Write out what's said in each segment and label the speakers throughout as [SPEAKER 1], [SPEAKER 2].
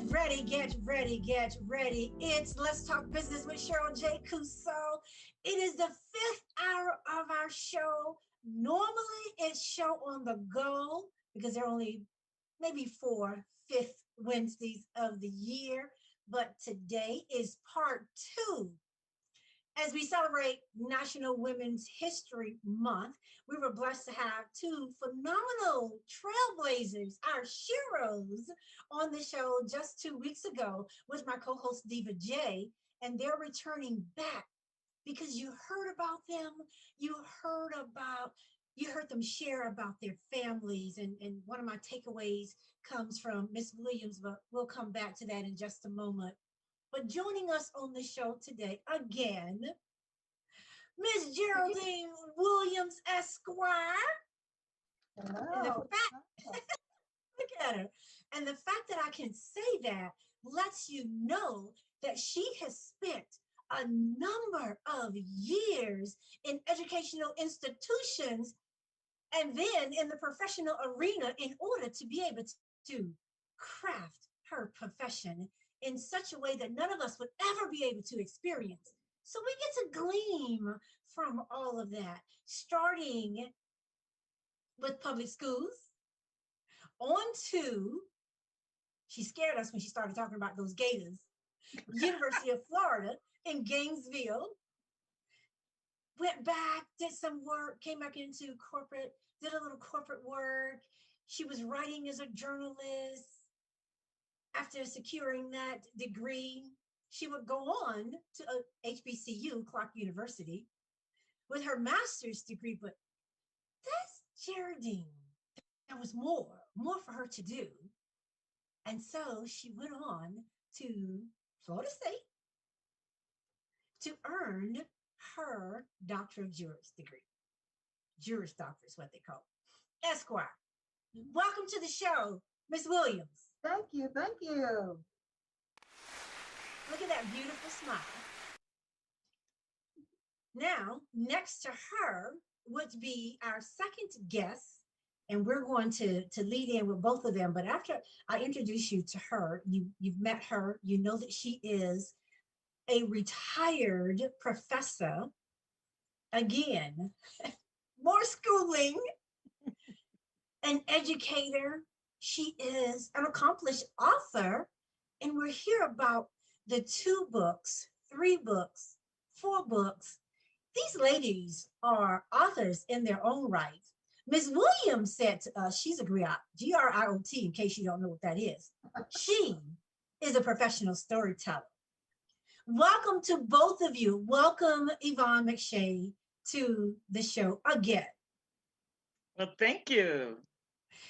[SPEAKER 1] ready, get ready, get ready. It's Let's Talk Business with Cheryl J. Cousteau. It is the fifth hour of our show. Normally, it's show on the go because there are only maybe four fifth Wednesdays of the year. But today is part two as we celebrate National Women's History Month. We were blessed to have two phenomenal trailblazers, our sheroes, on the show just 2 weeks ago with my co-host Diva J, and they're returning back because you heard about them, you heard about you heard them share about their families, and one of my takeaways comes from Miss Williams, but we'll come back to that in just a moment. But joining us on the show today again, Miss Geraldine Williams Esquire. And the
[SPEAKER 2] Hello.
[SPEAKER 1] fact, look at her. And the fact that I can say that lets you know that she has spent a number of years in educational institutions and then in the professional arena in order to be able to craft her profession in such a way that none of us would ever be able to experience. So we get to glean from all of that, starting with public schools, on to, she scared us when she started talking about those Gators, University of Florida in Gainesville, went back, did some work, came back into corporate, did a little corporate work. She was writing as a journalist. After securing that degree, she would go on to HBCU, Clark University, with her master's degree. But that's Geraldine. There was more for her to do. And so she went on to Florida State to earn her Doctor of Juris degree. Juris Doctor is what they call it. Esquire, welcome to the show, Miss Williams.
[SPEAKER 2] Thank you. Thank you.
[SPEAKER 1] Look at that beautiful smile. Now, next to her would be our second guest, and we're going to lead in with both of them. But after I introduce you to her, you've met her, you know that she is a retired professor. Again, more schooling, an educator. She is an accomplished author, and we're here about the 2 books, 3 books, 4 books. These ladies are authors in their own right. Ms. Williams said to us, she's a griot, G-R-I-O-T, in case you don't know what that is. She is a professional storyteller. Welcome to both of you. Welcome, Yvonne McShay, to the show again.
[SPEAKER 3] Well, thank you.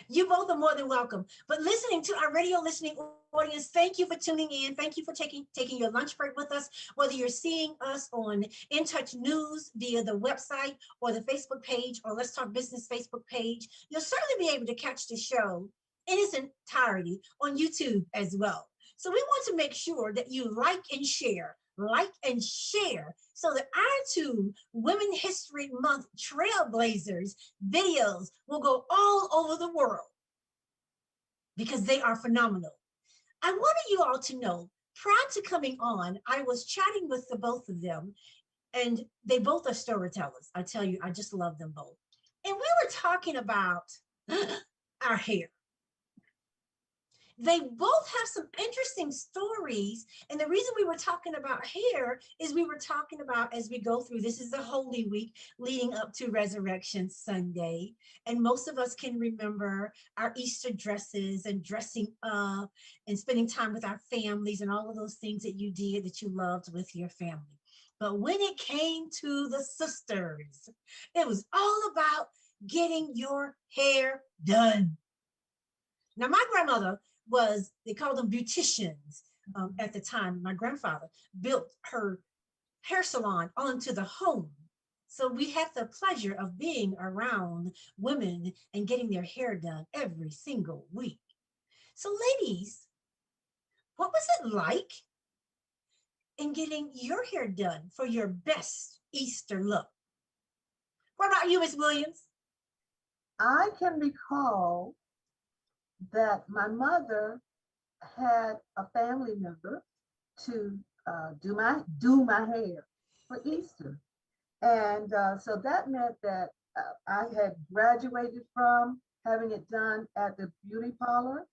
[SPEAKER 1] You both are more than welcome. But listening to our radio listening audience, thank you for tuning in. Thank you for taking your lunch break with us. Whether you're seeing us on In Touch News via the website or the Facebook page or Let's Talk Business Facebook page, you'll certainly be able to catch the show in its entirety on YouTube as well. So we want to make sure that you like and share so that our 2 Women History Month trailblazers videos will go all over the world because they are phenomenal. I wanted you all to know, prior to coming on, I was chatting with the both of them, and they both are storytellers. I tell you, I just love them both. And we were talking about our hair. They both have some interesting stories. And the reason we were talking about hair is we were talking about, as we go through, this is the Holy Week leading up to Resurrection Sunday. And most of us can remember our Easter dresses and dressing up and spending time with our families and all of those things that you did that you loved with your family. But when it came to the sisters, it was all about getting your hair done. Now, my grandmother they called them beauticians at the time. My grandfather built her hair salon onto the home. So we had the pleasure of being around women and getting their hair done every single week. So ladies, what was it like in getting your hair done for your best Easter look? What about you, Miss Williams?
[SPEAKER 2] I can recall that my mother had a family member to do my hair for Easter. And so that meant that I had graduated from having it done at the beauty parlor,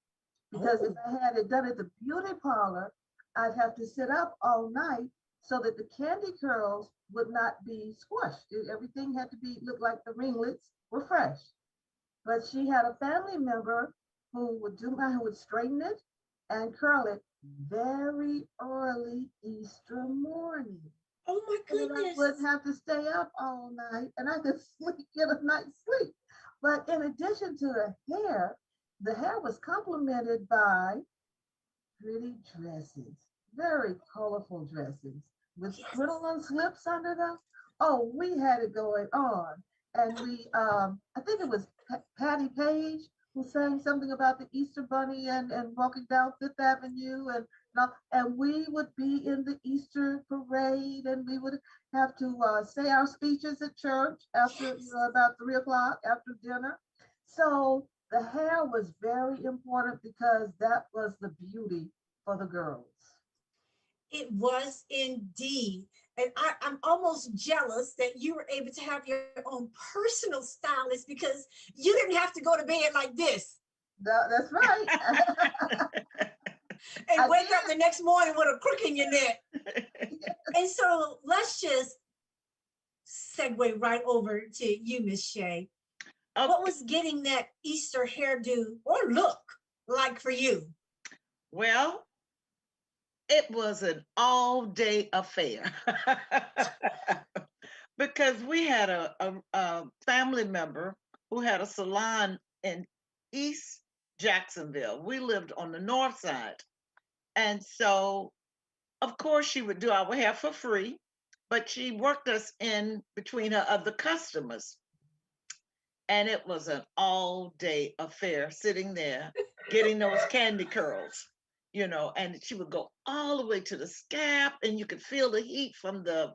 [SPEAKER 2] because if
[SPEAKER 1] Oh,
[SPEAKER 2] I had it done at the beauty parlor, I'd have to sit up all night so that the candy curls would not be squashed. Everything had to be look like the ringlets were fresh. But she had a family member who would straighten it and curl it very early Easter morning,
[SPEAKER 1] oh my
[SPEAKER 2] so that I wouldn't
[SPEAKER 1] goodness.
[SPEAKER 2] have to stay up all night and I could sleep, get a night's sleep. But in addition to the hair was complemented by pretty dresses, very colorful dresses with
[SPEAKER 1] Yes.
[SPEAKER 2] crinoline slips under them. Oh, we had it going on. And I think it was Patty Page who sang something about the Easter Bunny and walking down Fifth Avenue and we would be in the Easter parade and we would have to say our speeches at church after,
[SPEAKER 1] Yes.
[SPEAKER 2] about 3 o'clock after dinner. So the hair was very important because that was the beauty for the girls.
[SPEAKER 1] It was indeed. And I'm almost jealous that you were able to have your own personal stylist because you didn't have to go to bed like this
[SPEAKER 2] That's right.
[SPEAKER 1] and
[SPEAKER 2] I
[SPEAKER 1] wake up
[SPEAKER 2] did.
[SPEAKER 1] the next morning with a crook in your neck. And so let's just segue right over to you, Miss Shay. What
[SPEAKER 3] Okay.
[SPEAKER 1] was getting that Easter hairdo or look like for you?
[SPEAKER 3] Well, it was an all-day affair because we had a family member who had a salon in East Jacksonville. We lived on the north side. And so, of course, she would do our hair for free, but she worked us in between her other customers. And it was an all-day affair sitting there getting those candy curls, and she would go all the way to the scalp, and you could feel the heat from the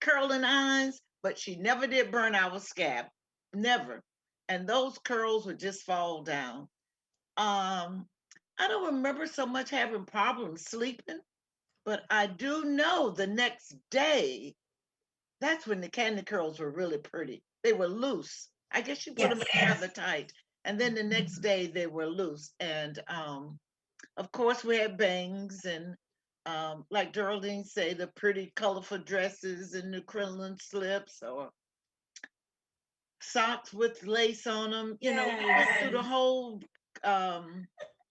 [SPEAKER 3] curling irons, but she never did burn our scalp, never. And those curls would just fall down. Um, I don't remember so much having problems sleeping, but I do know the next day, that's when the candy curls were really pretty. They were loose. I guess you put them
[SPEAKER 1] Yes.
[SPEAKER 3] in rather tight. And then the next day they were loose. And of course we had bangs and like Geraldine say, the pretty colorful dresses and the crinoline slips or socks with lace on them. We went through the
[SPEAKER 1] Yes.
[SPEAKER 3] whole um,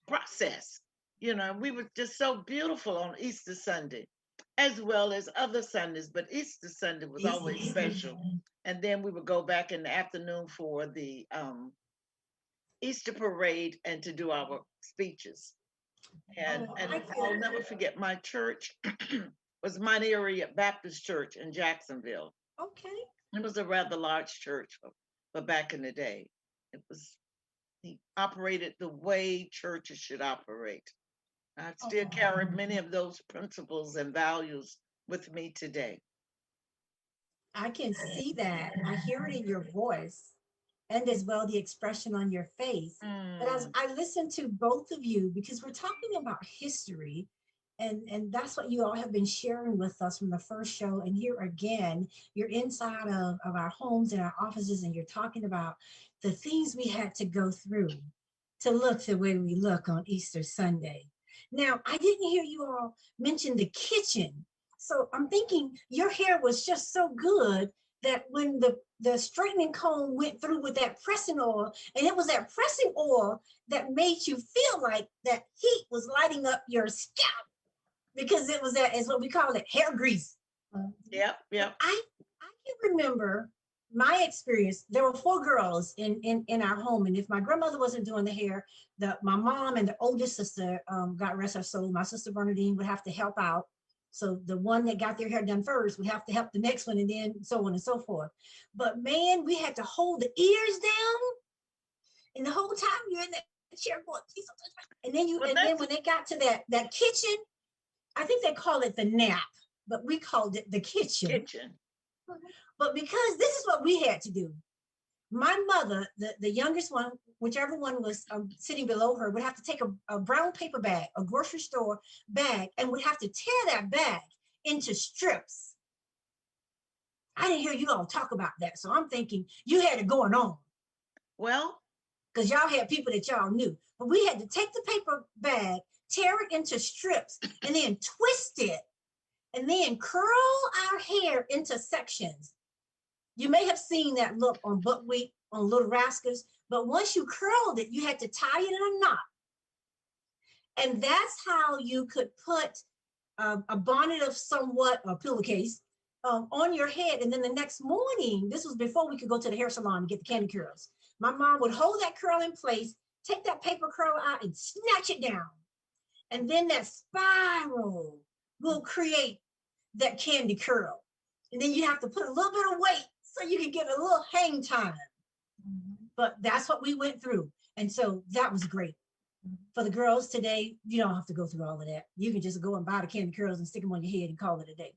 [SPEAKER 3] process. We were just so beautiful on Easter Sunday, as well as other Sundays, but Easter Sunday was always
[SPEAKER 1] Easy.
[SPEAKER 3] special. And then we would go back in the afternoon for the Easter parade and to do our speeches. And
[SPEAKER 1] Oh,
[SPEAKER 3] and
[SPEAKER 1] I
[SPEAKER 3] I'll
[SPEAKER 1] can.
[SPEAKER 3] never forget my church was Mighty Area Baptist Church in Jacksonville.
[SPEAKER 1] Okay.
[SPEAKER 3] It was a rather large church for back in the day. It was he operated the way churches should operate. I still
[SPEAKER 1] Oh,
[SPEAKER 3] carry many of those principles and values with me today.
[SPEAKER 1] I can see that. I hear it in your voice and as well the expression on your face. But as
[SPEAKER 3] Mm,
[SPEAKER 1] I listen to both of you, because we're talking about history, and that's what you all have been sharing with us from the first show. And here again, you're inside of our homes and our offices, and you're talking about the things we had to go through to look the way we look on Easter Sunday. Now, I didn't hear you all mention the kitchen. So I'm thinking your hair was just so good that when the straightening comb went through with that pressing oil, and it was that pressing oil that made you feel like that heat was lighting up your scalp because it was that is what we call it hair grease.
[SPEAKER 3] yep,
[SPEAKER 1] But
[SPEAKER 3] yep.
[SPEAKER 1] I can remember my experience. There were four girls in our home, and if my grandmother wasn't doing the hair, the my mom and the oldest sister, God rest her soul, my sister Bernadine would have to help out. So the one that got their hair done first would have to help the next one, and then so on and so forth. But man, we had to hold the ears down, and the whole time you're in that chair going, and then
[SPEAKER 3] Well,
[SPEAKER 1] when
[SPEAKER 3] that's
[SPEAKER 1] they got to that kitchen, I think they call it the nap, but we called it the kitchen.
[SPEAKER 3] kitchen.
[SPEAKER 1] But because this is what we had to do, my mother, the youngest one, whichever one was sitting below her, would have to take a brown paper bag, a grocery store bag, and would have to tear that bag into strips. I didn't hear you all talk about that. So I'm thinking you had it going on
[SPEAKER 3] Well,
[SPEAKER 1] because y'all had people that y'all knew. But we had to take the paper bag, tear it into strips, and then twist it, and then curl our hair into sections. You may have seen that look on Buckwheat, on Little Rascals, but once you curled it, you had to tie it in a knot. And that's how you could put a bonnet of somewhat, a pillowcase, on your head. And then the next morning, this was before we could go to the hair salon and get the candy curls. My mom would hold that curl in place, take that paper curl out and snatch it down. And then that spiral will create that candy curl. And then you have to put a little bit of weight so you can get a little hang time. But that's what we went through. And so that was great. For the girls today, you don't have to go through all of that. You can just go and buy the candy curls and stick them on your head and call it a day.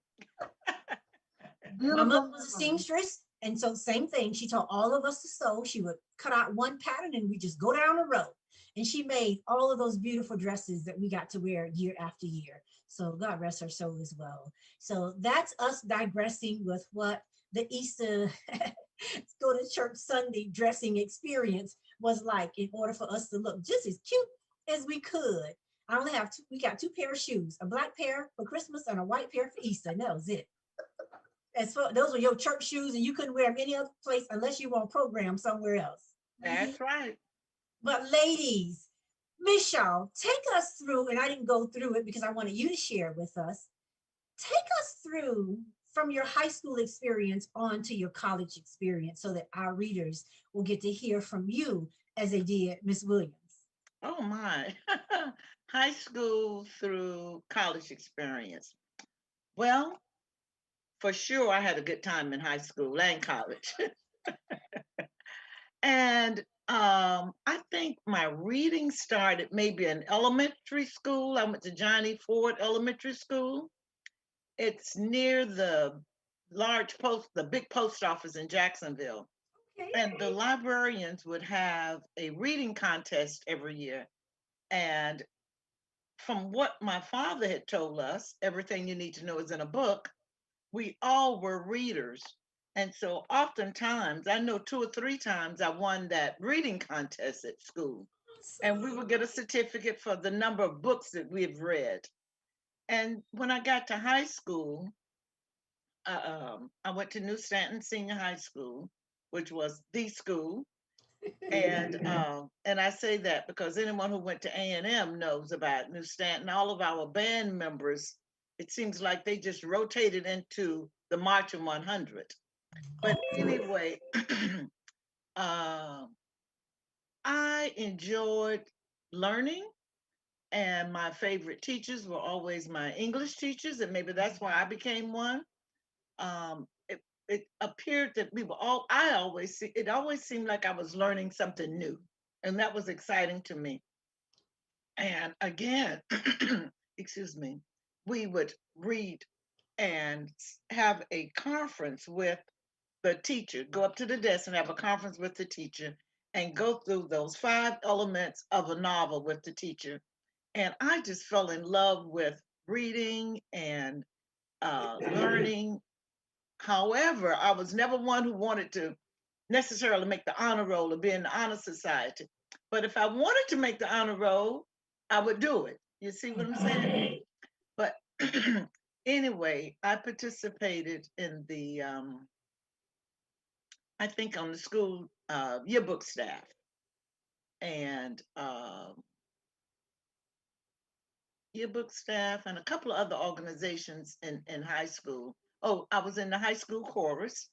[SPEAKER 1] My mother was a seamstress, and so same thing. She taught all of us to sew. She would cut out one pattern and we just go down the row. And she made all of those beautiful dresses that we got to wear year after year. So God rest her soul as well. So that's us digressing with what the Easter go to church Sunday dressing experience was like in order for us to look just as cute as we could. I only have we got two pair of shoes, a black pair for Christmas and a white pair for Easter. And that was it. As for those were your church shoes, and you couldn't wear them any other place unless you were on program somewhere else.
[SPEAKER 3] that's right.
[SPEAKER 1] But ladies, Miss Shaw, take us through, and I didn't go through it because I wanted you to share with us. Take us through from your high school experience on to your college experience so that our readers will get to hear from you as they did Miss Williams.
[SPEAKER 3] Oh my. High school through college experience. Well, for sure, I had a good time in high school and college. And I think my reading started maybe in elementary school. I went to Johnny Ford Elementary School. It's near the the big post office in Jacksonville. And the
[SPEAKER 1] Okay.
[SPEAKER 3] librarians would have a reading contest every year. And from what my father had told us, everything you need to know is in a book. We all were readers. And so oftentimes, I know 2 or 3 times I won that reading contest at school. And we would get a certificate for the number of books that we've read. And when I got to high school, I went to New Stanton Senior High School, which was the school. And I say that because anyone who went to A&M knows about New Stanton. All of our band members, it seems like they just rotated into the March of 100. But anyway, uh, I enjoyed learning, and my favorite teachers were always my English teachers, and maybe that's why I became one. It appeared that we were all, I always see, it always seemed like I was learning something new, and that was exciting to me. And again, excuse me, we would read and have a conference with the teacher, go up to the desk and have a conference with the teacher and go through those 5 elements of a novel with the teacher. And I just fell in love with reading and learning. However, I was never one who wanted to necessarily make the honor roll or be in the honor society. But if I wanted to make the honor roll, I would do it. You see what I'm saying? But anyway, I participated in the, I think on the school yearbook staff and yearbook staff and a couple of other organizations in high school. Oh, I was in the high school chorus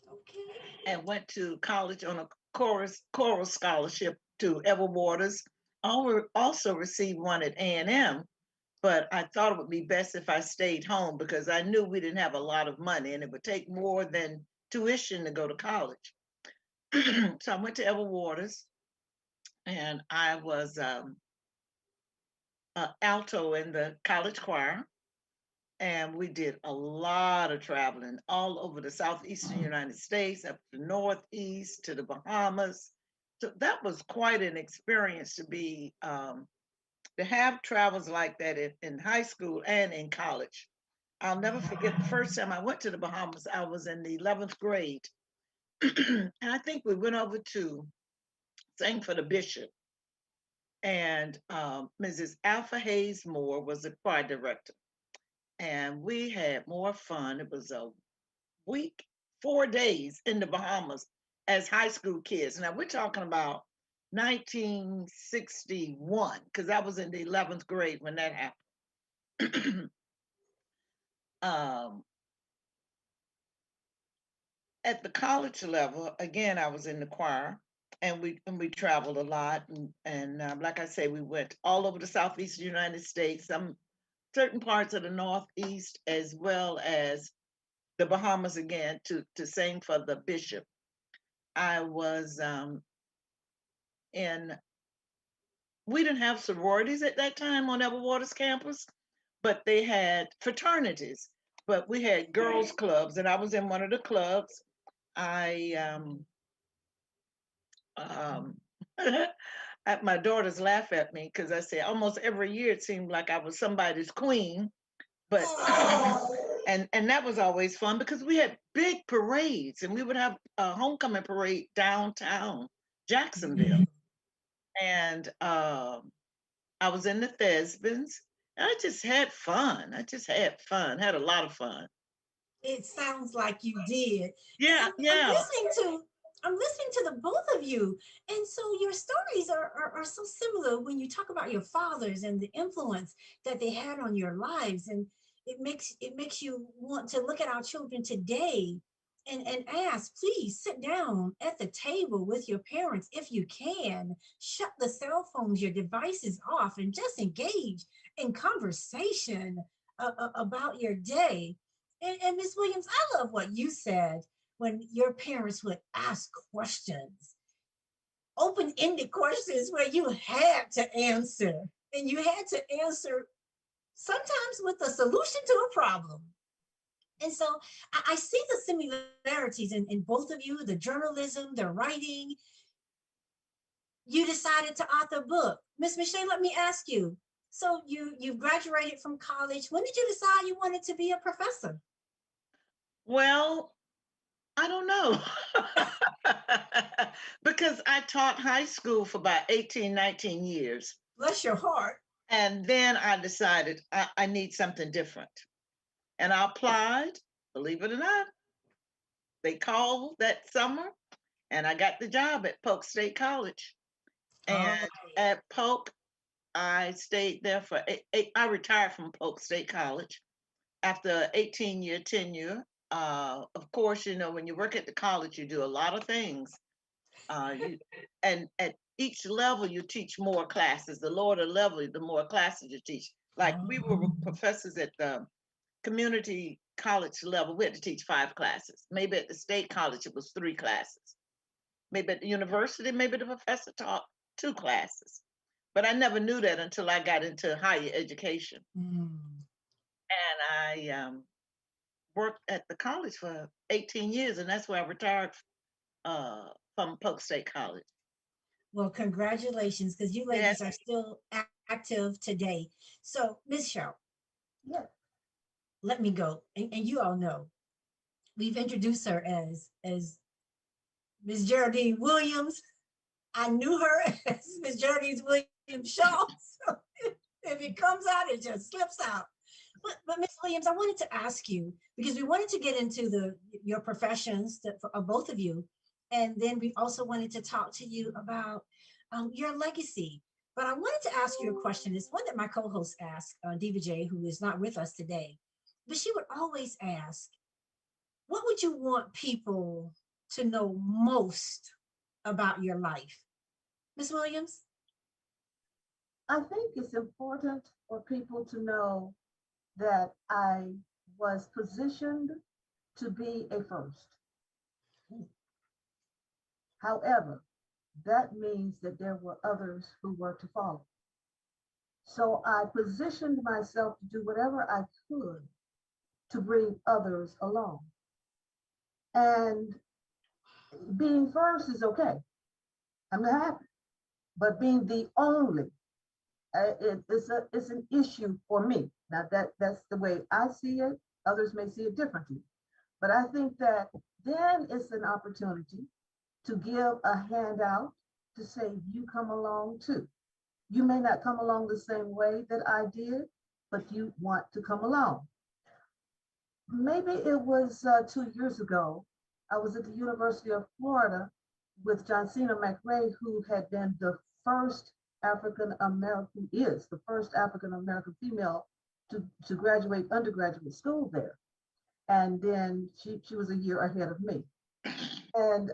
[SPEAKER 1] Okay.
[SPEAKER 3] and went to college on a choral scholarship to Ever Waters. I also received one at A&M, but I thought it would be best if I stayed home because I knew we didn't have a lot of money and it would take more than tuition to go to college. So I went to Ever Waters and I was alto in the college choir. and we did a lot of traveling all over the southeastern United States, up to the northeast, to the Bahamas. So that was quite an experience to have travels like that in high school and in college. I'll never forget the first time I went to the Bahamas. I was in the 11th grade, and I think we went over to sing for the bishop. And Mrs. Alpha Hayes Moore was the choir director, and we had more fun. It was a week, 4 days in the Bahamas as high school kids. Now we're talking about 1961, because I was in the 11th grade when that happened. um, at the college level, again, I was in the choir, and we traveled a lot, and like I say, we went all over the southeastern United States, some certain parts of the northeast, as well as the Bahamas again to sing for the bishop. I was in. We didn't have sororities at that time on Ever Waters campus, but they had fraternities. But we had girls' clubs, and I was in one of the clubs. I um, my daughters laugh at me because I say almost every year it seemed like I was somebody's queen, but and that was always fun because we had big parades, and we would have a homecoming parade downtown Jacksonville, and I was in the Thesbins. I just had fun. I just had fun. Had a lot of fun.
[SPEAKER 1] It sounds like you did. And
[SPEAKER 3] Yeah,
[SPEAKER 1] I'm
[SPEAKER 3] yeah.
[SPEAKER 1] listening to the both of you. And so your stories are so similar when you talk about your fathers and the influence that they had on your lives. And it makes you want to look at our children today and ask, please sit down at the table with your parents if you can. Shut the cell phones, your devices off, and just engage in conversation about your day. And Miss Williams, I love what you said when your parents would ask questions, open-ended questions where you had to answer. And you had to answer sometimes with a solution to a problem. And so I see the similarities in both of you, the journalism, the writing. You decided to author a book. Miss McShay, let me ask you. So you graduated from college. When did you decide you wanted to be a professor?
[SPEAKER 3] Well, I don't know. Because I taught high school for about 18, 19 years.
[SPEAKER 1] Bless your heart.
[SPEAKER 3] And then I decided I need something different. And I applied, believe it or not. They called that summer, and I got the job at Polk State College.
[SPEAKER 1] Oh,
[SPEAKER 3] And at Polk, I stayed there for I retired from Polk State College after 18-year tenure. Of course, when you work at the college, you do a lot of things. You and at each level, you teach more classes. The lower the level, the more classes you teach. Like we were professors at the community college level, we had to teach 5 classes. Maybe at the state college, it was 3 classes. Maybe at the university, maybe the professor taught 2 classes. But I never knew that until I got into higher education.
[SPEAKER 1] mm.
[SPEAKER 3] And I worked at the college for 18 years, and that's where I retired uh, from Polk State College.
[SPEAKER 1] Well, congratulations, because you
[SPEAKER 3] Yeah.
[SPEAKER 1] ladies are still active today. So, Miss Cheryl,
[SPEAKER 2] Yes.
[SPEAKER 1] let me go. And you all know we've introduced her as Miss Geraldine Williams. I knew her as Miss Geraldine Williams Shaw. So if it comes out, it just slips out. But Miss Williams, I wanted to ask you because we wanted to get into the your professions of both of you, and then we also wanted to talk to you about your legacy. But I wanted to ask you a question. It's one that my co-host asked, Diva J, who is not with us today. But she would always ask, "What would you want people to know most about your life?" Miss Williams?
[SPEAKER 2] I think it's important for people to know that I was positioned to be a first. However, that means that there were others who were to follow. So I positioned myself to do whatever I could to bring others along. And being first is okay. I'm not happy. But being the only, it's an issue for me. Now that's the way I see it. Others may see it differently. But I think that then it's an opportunity to give a handout to say, you come along too. You may not come along the same way that I did, but you want to come along. Maybe it was 2 years ago. I was at the University of Florida with Johnsina McShay, who had been the first African American, is the first African American female to graduate undergraduate school there. And then she was a year ahead of me. And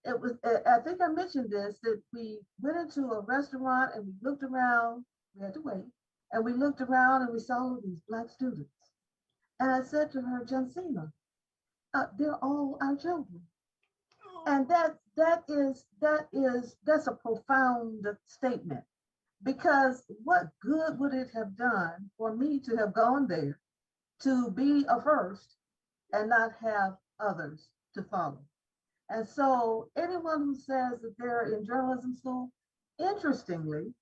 [SPEAKER 2] it was, I think I mentioned this, that we went into a restaurant and we looked around, we had to wait, and we looked around and we saw all these Black students. And I said to her, Johnsina, they're all our children. And that's a profound statement, because what good would it have done for me to have gone there to be a first and not have others to follow? And so anyone who says that they're in journalism school, interestingly,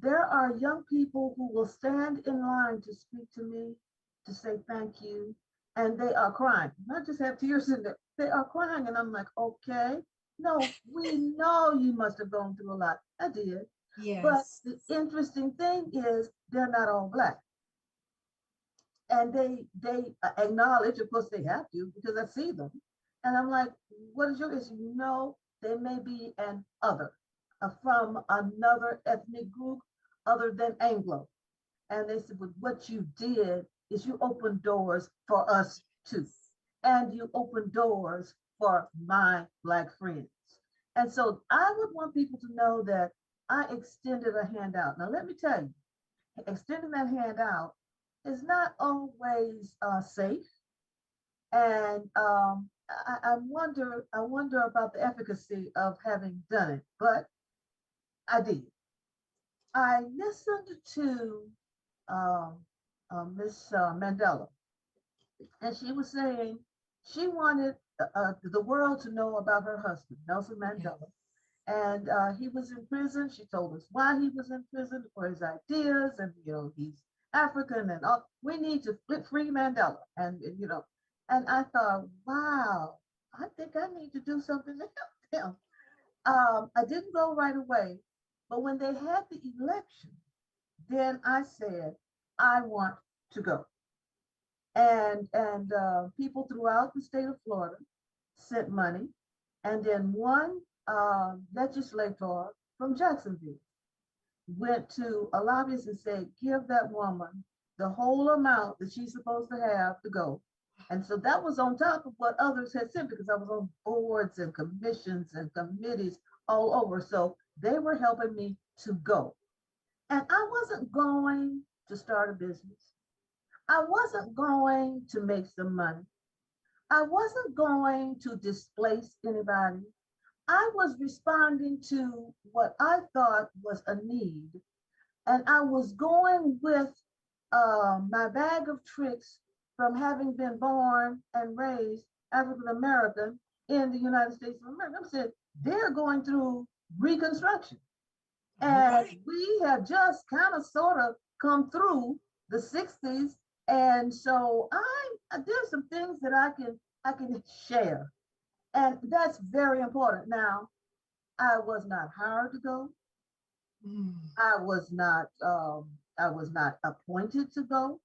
[SPEAKER 2] there are young people who will stand in line to speak to me, to say thank you, and they are crying, not just have tears in there, they are crying. And I'm like, okay, no, we know you must have gone through a lot. I did.
[SPEAKER 1] Yes.
[SPEAKER 2] But the interesting thing is they're not all Black. And they acknowledge, of course they have to, because I see them. And I'm like, what is your issue? No, they may be an other, from another ethnic group other than Anglo. And they said, but what you did is you opened doors for us too. And you opened doors for my Black friends. And so I would want people to know that I extended a handout. Now, let me tell you, extending that handout is not always safe. And I wonder about the efficacy of having done it, but I did. I listened to Miss Mandela, and she was saying she wanted the world to know about her husband, Nelson Mandela. And he was in prison. She told us why he was in prison, for his ideas, and he's African and all. We need to free Mandela, and and I thought, wow, I think I need to do something to help him. I didn't go right away, but when they had the election, then I said, I want to go. And people throughout the state of Florida sent money, and then one legislator from Jacksonville went to a lobbyist and said, give that woman the whole amount that she's supposed to have to go. And so that was on top of what others had said, because I was on boards and commissions and committees all over. So they were helping me to go. And I wasn't going to start a business. I wasn't going to make some money. I wasn't going to displace anybody. I was responding to what I thought was a need. And I was going with my bag of tricks from having been born and raised African American in the United States of America. I said, they're going through Reconstruction. And we have just kind of sort of come through the 60s. And so there's some things that I can share. And that's very important. Now, I was not hired to go. I was not appointed to go.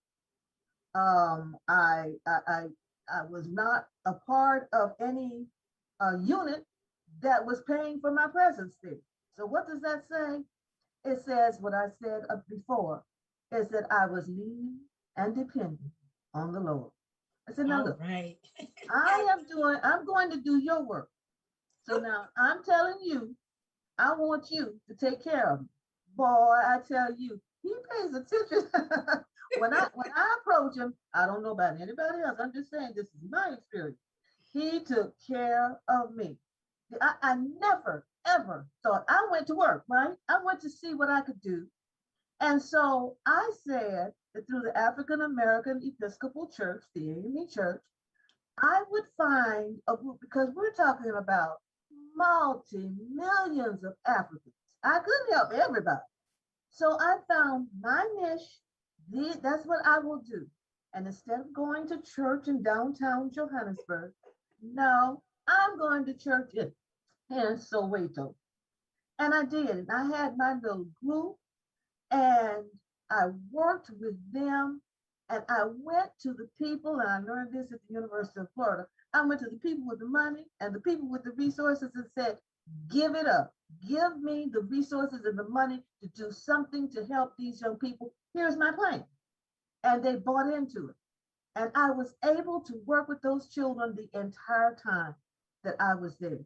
[SPEAKER 2] I was not a part of any unit that was paying for my presence there. So what does that say? It says what I said before, is that I was leaning and depending on the Lord. I said, now look,
[SPEAKER 1] right.
[SPEAKER 2] I'm going to do your work. So now I'm telling you, I want you to take care of me. Boy, I tell you, he pays attention. when I approach him, I don't know about anybody else. I'm just saying this is my experience. He took care of me. I never, ever thought. I went to work, right? I went to see what I could do. And so I said that through the African American Episcopal Church, the AME Church, I would find a group because we're talking about multi-millions of Africans. I couldn't help everybody. So I found my niche. That's what I will do. And instead of going to church in downtown Johannesburg, no, I'm going to church in Soweto. And I did. And I had my little group and I worked with them and I went to the people, and I learned this at the University of Florida. I went to the people with the money and the people with the resources and said, give it up. Give me the resources and the money to do something to help these young people. Here's my plan. And they bought into it. And I was able to work with those children the entire time that I was there.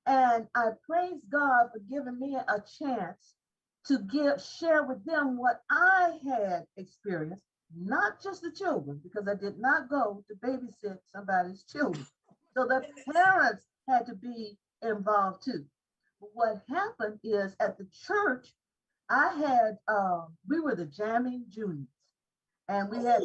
[SPEAKER 2] And I praise God for giving me a chance to share with them what I had experienced, not just the children, because I did not go to babysit somebody's children. So the parents had to be involved too. But what happened is at the church, I had we were the jamming juniors, and we had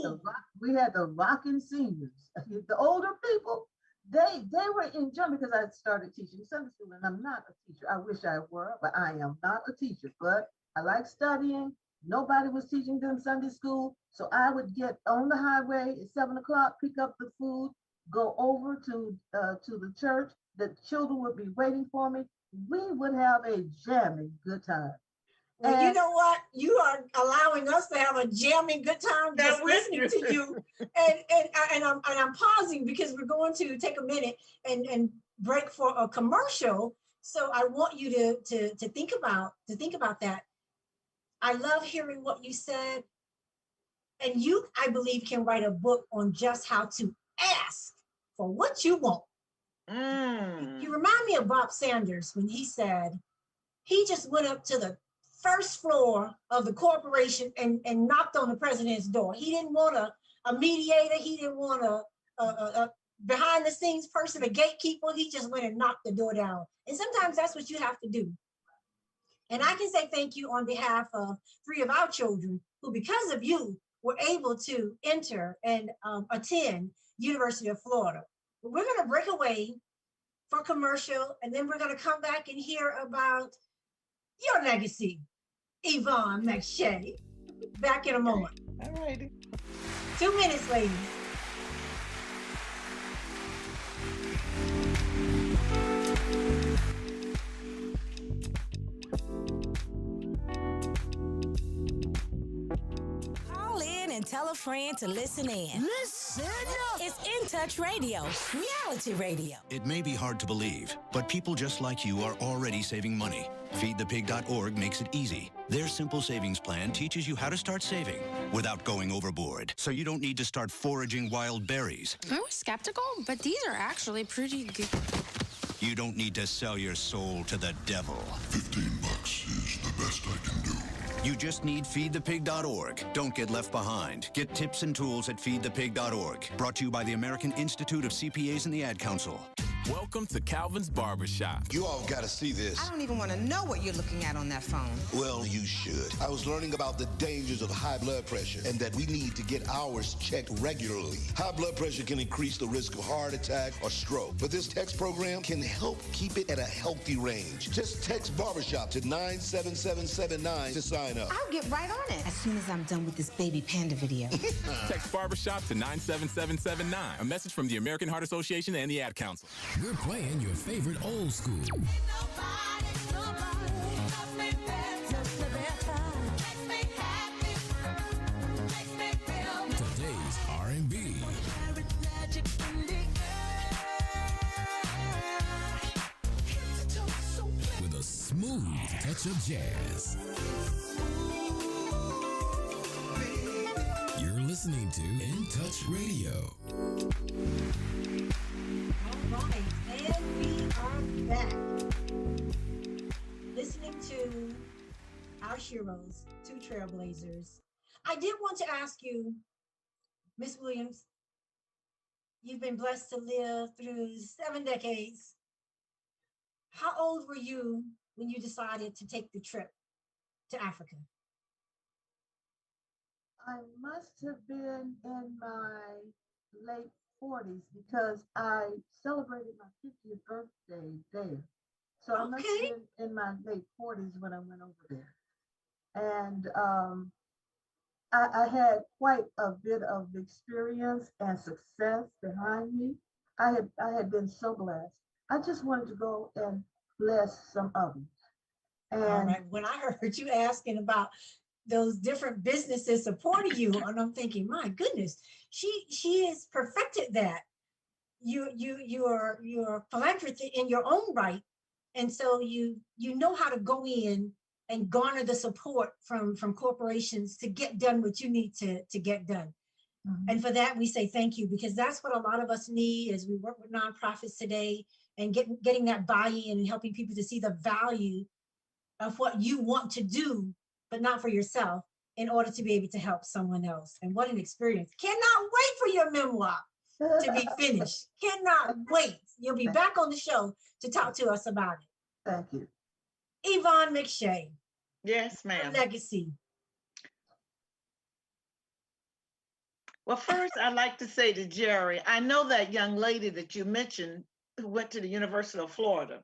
[SPEAKER 2] the rocking seniors. The older people, they were in jam because I started teaching Sunday school, and I'm not a teacher. I wish I were, but I am not a teacher. But I like studying. Nobody was teaching them Sunday school, so I would get on the highway at 7 o'clock, pick up the food, go over to the church. The children would be waiting for me. We would have a jamming good time.
[SPEAKER 1] Well, you know what? You are allowing us to have a jamming good time just listening to you. And I'm pausing because we're going to take a minute and break for a commercial. So I want you to think about that. I love hearing what you said. And you, I believe, can write a book on just how to ask for what you want. You remind me of Bob Sanders when he said he just went up to the first floor of the corporation and knocked on the president's door. He didn't want a mediator. He didn't want a behind the scenes person, a gatekeeper. He just went and knocked the door down. And sometimes that's what you have to do. And I can say thank you on behalf of 3 of our children who, because of you, were able to enter and attend University of Florida. But we're going to break away for commercial, and then we're going to come back and hear about your legacy, Yvonne McShay. Back in a moment.
[SPEAKER 3] All righty.
[SPEAKER 1] 2 minutes, ladies.
[SPEAKER 4] Call in and tell a friend to listen in.
[SPEAKER 5] Listen up.
[SPEAKER 4] It's In Touch Radio, reality radio.
[SPEAKER 6] It may be hard to believe, but people just like you are already saving money. FeedThePig.org makes it easy. Their simple savings plan teaches you how to start saving without going overboard, so you don't need to start foraging wild berries.
[SPEAKER 7] I was skeptical, but these are actually pretty good.
[SPEAKER 6] You don't need to sell your soul to the devil.
[SPEAKER 8] $15 is the best I can do.
[SPEAKER 6] You just need FeedThePig.org. Don't get left behind. Get tips and tools at FeedThePig.org. Brought to you by the American Institute of CPAs and the Ad Council.
[SPEAKER 9] Welcome to Calvin's Barbershop.
[SPEAKER 8] You all gotta see this.
[SPEAKER 10] I don't even want to know what you're looking at on that phone.
[SPEAKER 8] Well, you should. I was learning about the dangers of high blood pressure and that we need to get ours checked regularly. High blood pressure can increase the risk of heart attack or stroke, but this text program can help keep it at a healthy range. Just text barbershop to 97779 to sign up.
[SPEAKER 10] I'll get right on it as soon as I'm done with this baby panda video.
[SPEAKER 9] Text barbershop to 97779. A message from the American Heart Association and the Ad Council.
[SPEAKER 5] We're playing your favorite old school. Today's R&B. With a smooth touch of jazz. You're listening to In Touch Radio.
[SPEAKER 1] All right, and we are back. Listening to our heroes, 2 trailblazers. I did want to ask you, Miss Williams, you've been blessed to live through 7 decades. How old were you when you decided to take the trip to Africa?
[SPEAKER 2] I must have been in my late 40s because I celebrated my 50th birthday there. So I must have
[SPEAKER 1] Okay.
[SPEAKER 2] been in my late 40s when I went over there. And I had quite a bit of experience and success behind me. I had been so blessed. I just wanted to go and bless some others.
[SPEAKER 1] All
[SPEAKER 2] And
[SPEAKER 1] right. When I heard you asking about those different businesses supporting you, and I'm thinking, my goodness, she has perfected that. You're philanthropy in your own right, and so you know how to go in and garner the support from corporations to get done what you need to get done. And for that, we say thank you, because that's what a lot of us need as we work with nonprofits today, and getting that buy-in and helping people to see the value of what you want to do, but not for yourself, in order to be able to help someone else. And what an experience. Cannot wait for your memoir to be finished. Cannot wait. You'll be back on the show to talk to us about it.
[SPEAKER 2] thank you.
[SPEAKER 1] Yvonne McShay,
[SPEAKER 3] Yes,
[SPEAKER 1] her
[SPEAKER 3] ma'am.
[SPEAKER 1] legacy.
[SPEAKER 3] Well, first, I'd like to say to Jerry, I know that young lady that you mentioned who went to the University of Florida.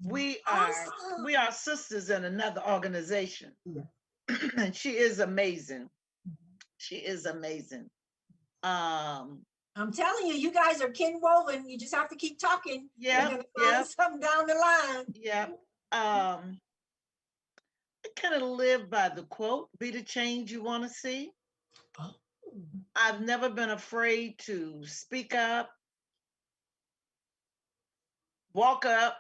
[SPEAKER 3] We are
[SPEAKER 1] Awesome.
[SPEAKER 3] we are sisters in another organization,
[SPEAKER 2] Yeah.
[SPEAKER 3] and she is amazing. She is amazing. Um,
[SPEAKER 1] I'm telling you, you guys are kin woven. You just have to keep talking. You're
[SPEAKER 3] yep,
[SPEAKER 1] gonna find
[SPEAKER 3] yep,
[SPEAKER 1] something down the line.
[SPEAKER 3] yep. I kind of live by the quote, be the change you want to see.
[SPEAKER 1] Oh,
[SPEAKER 3] I've never been afraid to speak up, walk up,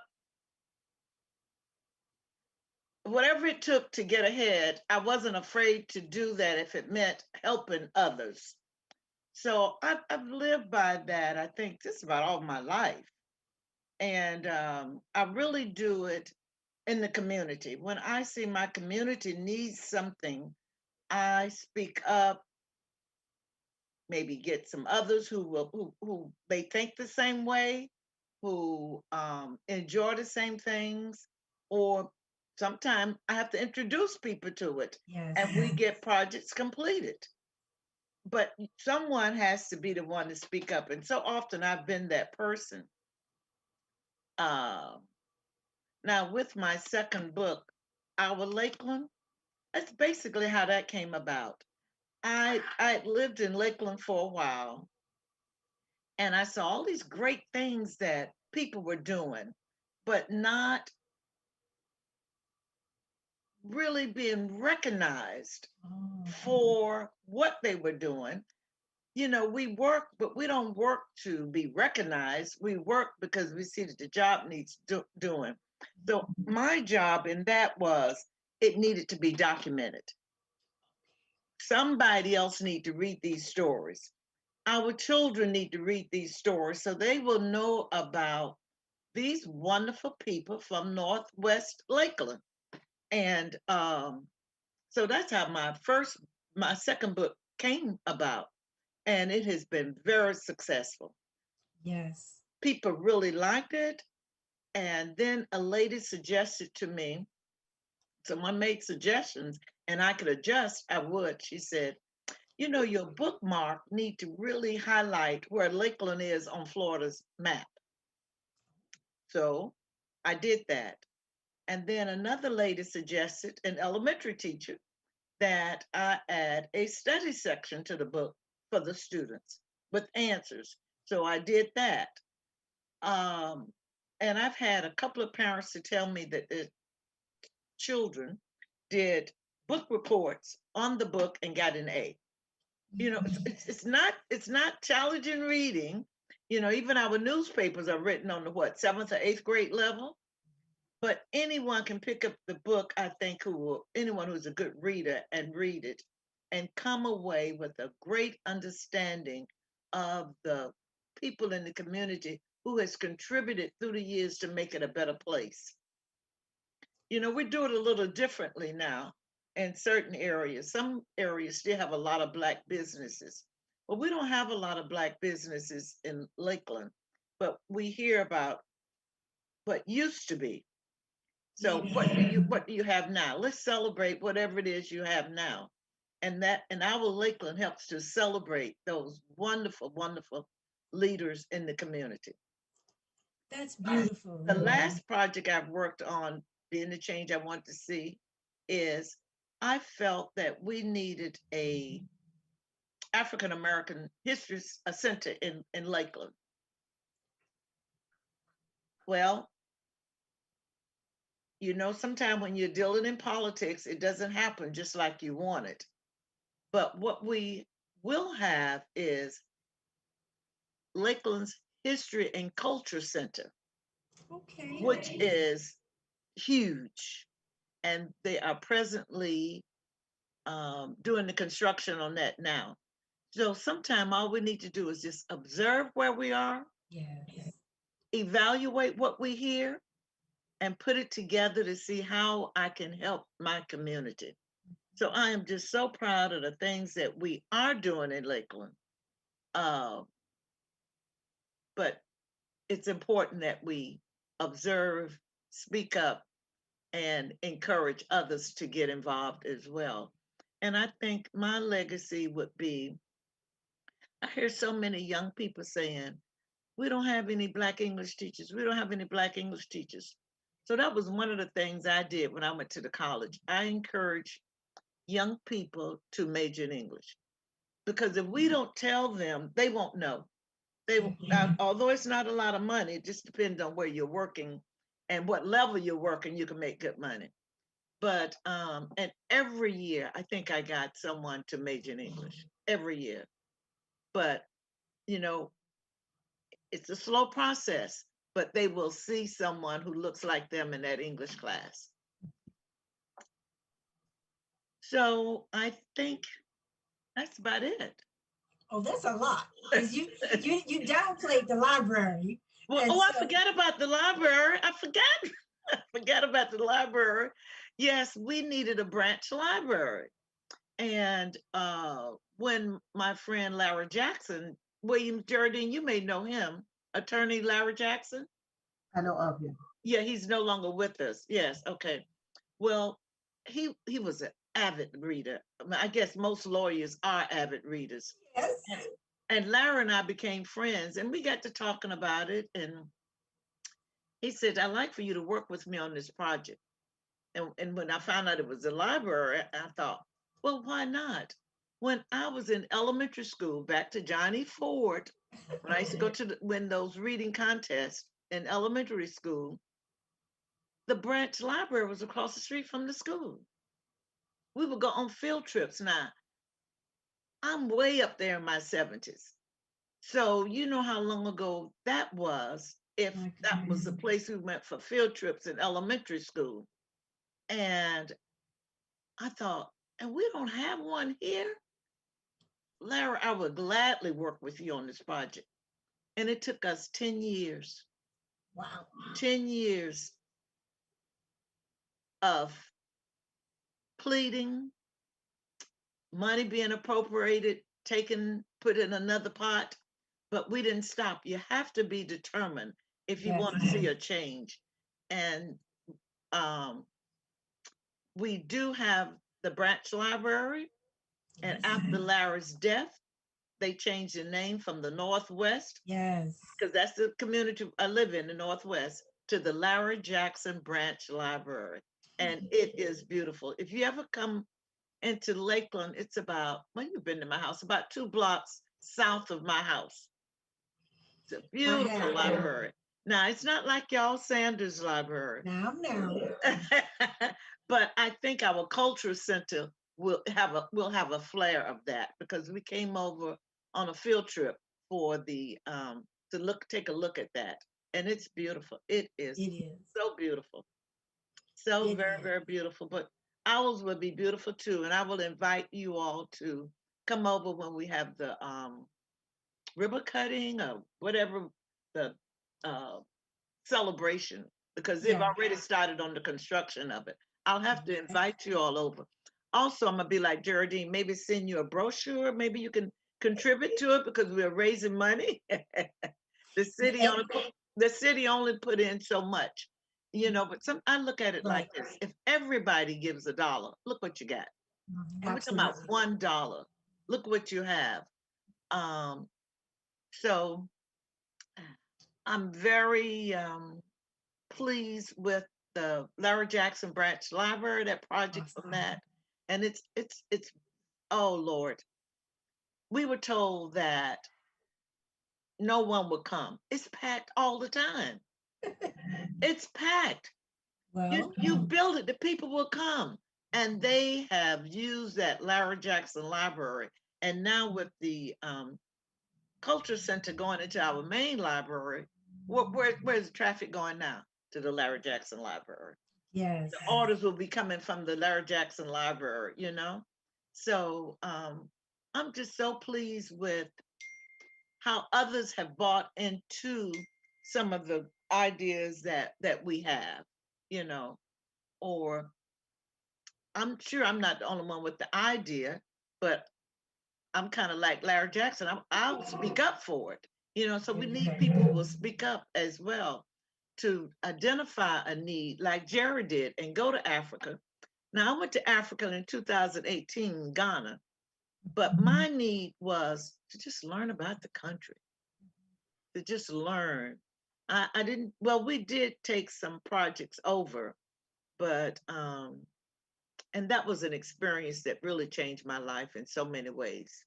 [SPEAKER 3] whatever it took to get ahead. I wasn't afraid to do that if it meant helping others. So I've lived by that, I think, just about all my life. And I really do it in the community. When I see my community needs something, I speak up, maybe get some others who may think the same way, who enjoy the same things, or sometimes I have to introduce people to it,
[SPEAKER 1] yes.
[SPEAKER 3] and we get projects completed. But someone has to be the one to speak up, and so often I've been that person. Uh, Now, with my second book, Our Lakeland, that's basically how that came about. I lived in Lakeland for a while, and I saw all these great things that people were doing, but not really being recognized
[SPEAKER 1] Oh,
[SPEAKER 3] for what they were doing. You know, we work, but we don't work to be recognized. We work because we see that the job needs doing. So my job in that was it needed to be documented. Somebody else need to read these stories. Our children need to read these stories so they will know about these wonderful people from Northwest Lakeland. And so that's how my second book came about. And it has been very successful.
[SPEAKER 1] yes.
[SPEAKER 3] People really liked it. And then a lady suggested to me, someone made suggestions and I could adjust, I would. She said, you know, your bookmark need to really highlight where Lakeland is on Florida's map. So I did that. And then another lady suggested, an elementary teacher, that I add a study section to the book for the students with answers. So I did that. Um, and I've had a couple of parents to tell me that their children did book reports on the book and got an A. You know, it's not challenging reading. You know, even our newspapers are written on the what, seventh or eighth grade level. But anyone can pick up the book, I think, anyone who's a good reader and read it and come away with a great understanding of the people in the community who has contributed through the years to make it a better place. You know, we do it a little differently now in certain areas. Some areas still have a lot of Black businesses. But we don't have a lot of Black businesses in Lakeland, but we hear about what used to be. So
[SPEAKER 1] Yeah.
[SPEAKER 3] what do you have now? Let's celebrate whatever it is you have now. And our Lakeland helps to celebrate those wonderful, wonderful leaders in the community.
[SPEAKER 1] That's beautiful.
[SPEAKER 3] The last project I've worked on, being the change I want to see, is I felt that we needed a African American history center in Lakeland. Well, sometimes when you're dealing in politics, it doesn't happen just like you want it. But what we will have is Lakeland's History and Culture Center,
[SPEAKER 1] Okay.
[SPEAKER 3] which is huge. And they are presently doing the construction on that now. So sometime all we need to do is just observe where we are,
[SPEAKER 1] Yes.
[SPEAKER 3] evaluate what we hear, and put it together to see how I can help my community. So I am just so proud of the things that we are doing in Lakeland. But it's important that we observe, speak up, and encourage others to get involved as well. And I think my legacy would be, I hear so many young people saying, we don't have any Black English teachers. We don't have any Black English teachers. So that was one of the things I did when I went to the college. I encouraged young people to major in English, because if we don't tell them, they won't know. Although it's not a lot of money, it just depends on where you're working and what level you're working, you can make good money. But and every year, I think I got someone to major in English every year. But it's a slow process, but they will see someone who looks like them in that English class. So I think that's about it.
[SPEAKER 1] Oh, that's a lot. Because you downplayed the library.
[SPEAKER 3] Well, I forgot about the library. I forgot about the library. Yes, we needed a branch library. And when my friend Larry Jackson, William Jeraldine, you may know him, attorney Larry Jackson.
[SPEAKER 2] I know of him.
[SPEAKER 3] Yeah, he's no longer with us. Yes, okay. Well, he was an avid reader. I guess most lawyers are avid readers.
[SPEAKER 1] Yes.
[SPEAKER 3] And Larry and I became friends, and we got to talking about it. And he said, I'd like for you to work with me on this project. And when I found out it was a library, I thought, well, why not? When I was in elementary school, back to Johnny Ford, when I used to go to win those reading contests in elementary school, the branch library was across the street from the school. We would go on field trips. Now, I'm way up there in my 70s. So you know how long ago that was, if that was the place we went for field trips in elementary school. And I thought, and we don't have one here? Larry, I would gladly work with you on this project. And it took us 10 years.
[SPEAKER 1] Wow.
[SPEAKER 3] 10 years of pleading, money being appropriated, taken, put in another pot. But we didn't stop. You have to be determined if you want to see a change. And we do have the branch library. And after Larry's death, they changed the name from the Northwest.
[SPEAKER 1] Yes.
[SPEAKER 3] Because that's the community I live in, the Northwest, to the Larry Jackson Branch Library. And it is beautiful. If you ever come into Lakeland, it's about, well, you've been to my house, about 2 blocks south of my house. It's a beautiful library. Now, it's not like y'all Sanders Library.
[SPEAKER 1] Now.
[SPEAKER 3] But I think our culture center will have a flair of that, because we came over on a field trip for the take a look at that. And it's beautiful. It is so beautiful. So very, very beautiful. But ours will be beautiful too. And I will invite you all to come over when we have the ribbon cutting or whatever the celebration, because they've already started on the construction of it. I'll have to invite you all over. Also, I'm gonna be like Jeraldine, maybe send you a brochure. Maybe you can contribute to it, because we're raising money. The city only put in so much, but I look at it like this: if everybody gives $1, look what you got. And we're talking about
[SPEAKER 1] Absolutely.
[SPEAKER 3] $1. Look what you have. So I'm very pleased with the Larry Jackson Branch Library, that project from that. And it's oh Lord. We were told that no one would come. It's packed all the time. It's packed.
[SPEAKER 1] Well,
[SPEAKER 3] You build it, the people will come. And they have used that Larry Jackson Library. And now with the Culture Center going into our main library, where's the traffic going now? To the Larry Jackson Library.
[SPEAKER 1] yes.
[SPEAKER 3] The orders will be coming from the Larry Jackson Library, you know? So I'm just so pleased with how others have bought into some of the ideas that we have, you know, or I'm sure I'm not the only one with the idea, but I'm kind of like Larry Jackson. I'll speak up for it, you know. So we need people who will speak up as well to identify a need, like Jerry did, and go to Africa. Now I went to Africa in 2018, Ghana, but my need was to just learn about the country, to just learn. I didn't. Well, we did take some projects over, but and that was an experience that really changed my life in so many ways.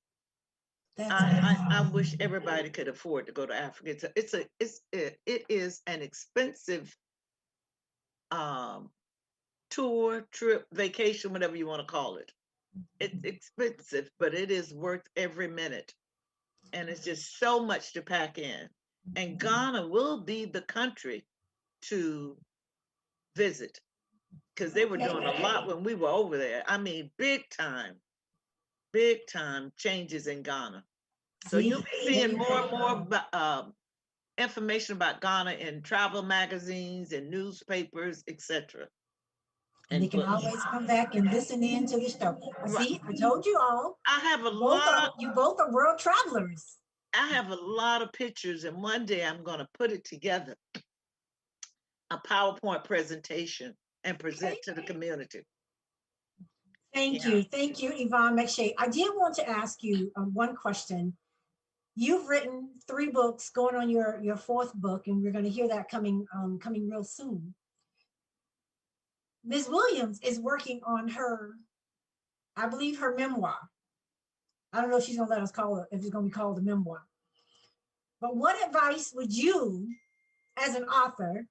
[SPEAKER 3] I wish everybody could afford to go to Africa. It is an expensive um, tour, trip, vacation, whatever you want to call it. It's expensive, but it is worth every minute. And it's just so much to pack in. And Ghana will be the country to visit because they were doing a lot when we were over there. I mean, big time changes in Ghana. So you'll be seeing more and more information about Ghana in travel magazines and newspapers, etc.
[SPEAKER 1] And they can always come back and listen in to the show. See, I told you all.
[SPEAKER 3] I have a lot.
[SPEAKER 1] You both are world travelers.
[SPEAKER 3] I have a lot of pictures, and one day I'm going to put it together, a PowerPoint presentation, and present to the community.
[SPEAKER 1] Thank you, Yvonne McShay. I did want to ask you one question. You've written 3 books, going on your 4th book, and we're going to hear that coming real soon. Ms. Williams is working on her, I believe, her memoir. I don't know if she's going to let us call it, if it's going to be called a memoir. But what advice would you, as an author,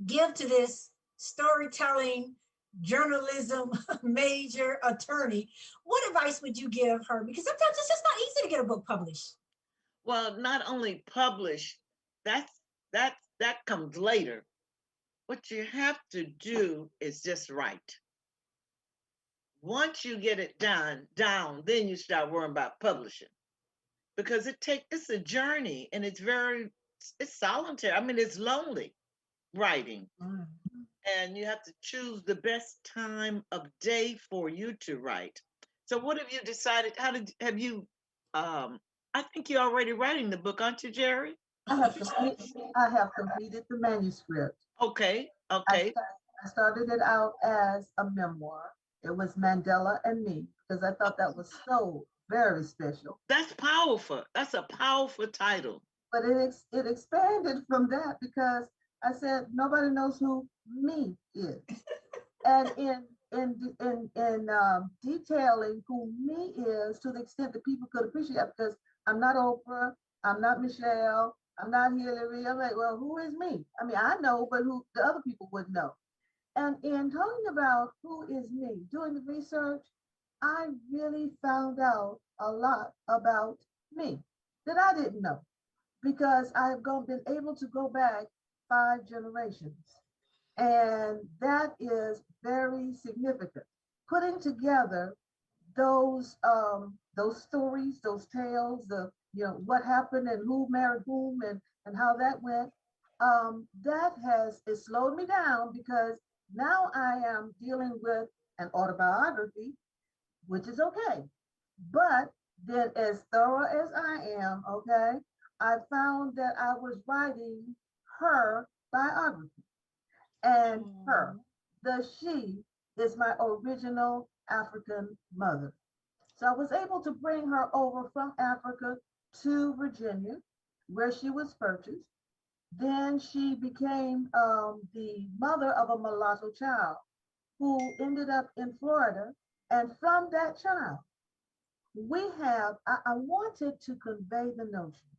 [SPEAKER 1] give to this storytelling, journalism major attorney? What advice would you give her? Because sometimes it's just not easy to get a book published.
[SPEAKER 3] Well, not only published, that comes later. What you have to do is just write. Once you get it down, then you start worrying about publishing, because it's a journey, and it's solitary. I mean, it's lonely writing, and you have to choose the best time of day for you to write. So, what have you decided? Have you? I think you're already writing the book, aren't you, Jerry?
[SPEAKER 2] I have completed the manuscript.
[SPEAKER 3] Okay.
[SPEAKER 2] I started it out as a memoir. It was Mandela and Me, because I thought that was so very special.
[SPEAKER 3] That's powerful. That's a powerful title.
[SPEAKER 2] But it expanded from that, because I said nobody knows who me is, and in detailing who me is to the extent that people could appreciate it, because I'm not Oprah, I'm not Michelle, I'm not Hillary. I'm like, well, who is me? I mean, I know, but who the other people wouldn't know. And in talking about who is me, doing the research, I really found out a lot about me that I didn't know, because I've been able to go back 5 generations. And that is very significant. Putting together those stories, those tales, what happened and who married whom and how that went, that it slowed me down, because now I am dealing with an autobiography, which is okay. But then, as thorough as I am, okay, I found that I was writing her biography. And the she is my original African mother. So I was able to bring her over from Africa to Virginia, where she was purchased. Then she became the mother of a mulatto child who ended up in Florida. And from that child, I wanted to convey the notion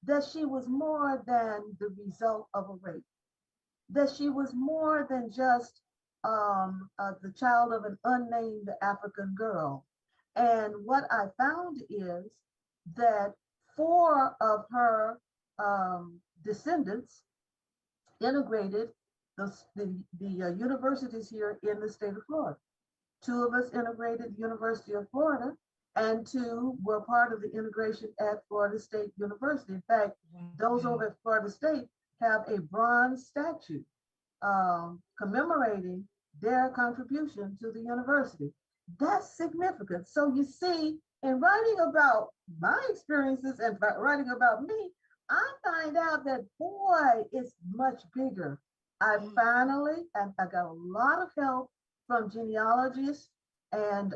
[SPEAKER 2] that she was more than the result of a rape, that she was more than just the child of an unnamed African girl. And what I found is that four of her descendants integrated the universities here in the state of Florida. Two of us integrated the University of Florida, and two were part of the integration at Florida State University. In fact, those over at Florida State have a bronze statue commemorating their contribution to the university. That's significant. So you see, in writing about my experiences and writing about me, I find out that, boy, it's much bigger. I finally, and I got a lot of help from genealogists and